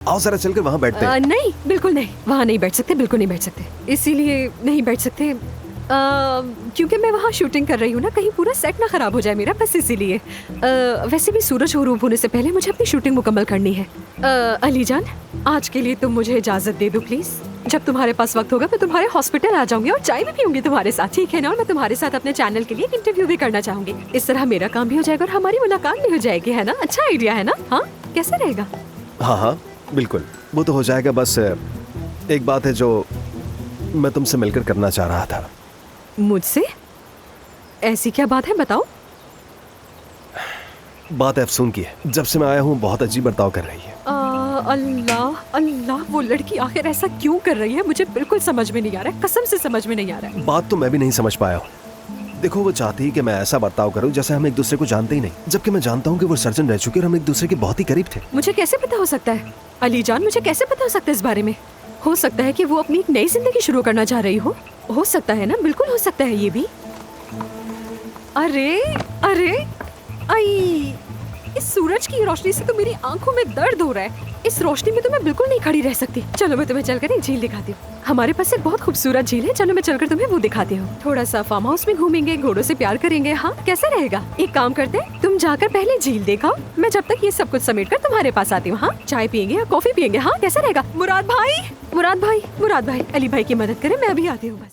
आओ जरा चलकर वहाँ बैठते हैं। नहीं, बिल्कुल नहीं, वहाँ नहीं बैठ सकते, बिल्कुल नहीं बैठ सकते। इसीलिए नहीं बैठ सकते क्योंकि मैं वहाँ शूटिंग कर रही हूँ ना, कहीं पूरा सेट ना खराब हो जाए मेरा, बस इसीलिए। वैसे भी सूरज गरूब होने से पहले मुझे अपनी शूटिंग मुकम्मल करनी है। अली जान, आज के लिए तुम मुझे इजाजत दे दो प्लीज। जब तुम्हारे पास वक्त होगा मैं तुम्हारे हॉस्पिटल आ जाऊंगी और चाय भी पीऊंगी तुम्हारे साथ, ठीक है ना? और मैं तुम्हारे साथ अपने चैनल के लिए एक इंटरव्यू भी करना चाहूंगी। इस तरह मेरा काम भी हो जाएगा और हमारी मुलाकात भी हो जाएगी, है ना? अच्छा आइडिया है ना? हाँ, कैसे रहेगा? हाँ हाँ बिल्कुल, वो तो हो जाएगा। बस एक बात है जो मैं तुमसे मिलकर करना चाह रहा था। मुझसे? ऐसी क्या बात है, बताओ। बात अफसून की है, जब से मैं आया हूँ बहुत अजीब बर्ताव कर रही है। अल्लाह अल्लाह, वो लड़की आखिर ऐसा क्यों कर रही है? मुझे बिल्कुल समझ में नहीं आ रहा है, कसम से समझ में नहीं आ रहा है। बात तो मैं भी नहीं समझ पाया हूँ। देखो, वो चाहती है कि मैं ऐसा बर्ताव करूं जैसे हम एक दूसरे को जानते ही नहीं, जबकि मैं जानता हूँ कि वो सर्जन रह चुके और हम एक दूसरे के बहुत ही करीब थे। मुझे कैसे पता हो सकता है अली जान, मुझे कैसे पता हो सकता है इस बारे में? हो सकता है कि वो अपनी एक नई जिंदगी शुरू करना चाह रही हो सकता है ना, बिल्कुल हो सकता है ये भी। अरे अरे आई, इस सूरज की रोशनी से तो मेरी आंखों में दर्द हो रहा है। इस रोशनी में तो मैं बिल्कुल नहीं खड़ी रह सकती। चलो मैं तुम्हें चलकर एक झील दिखाती हूँ। हमारे पास एक बहुत खूबसूरत झील है, चलो मैं चलकर तुम्हें वो दिखाती हूँ। थोड़ा सा फार्म हाउस में घूमेंगे, घोड़ों से प्यार करेंगे। हाँ, कैसा रहेगा? एक काम करते हैं, तुम जाकर पहले झील देखो, मैं जब तक ये सब कुछ समेट कर तुम्हारे पास आती हूँ। हाँ, चाय पियेंगे या कॉफी पियेंगे? हाँ, कैसा रहेगा? मुराद भाई, अली भाई की मदद करें, मैं अभी आती हूँ बस।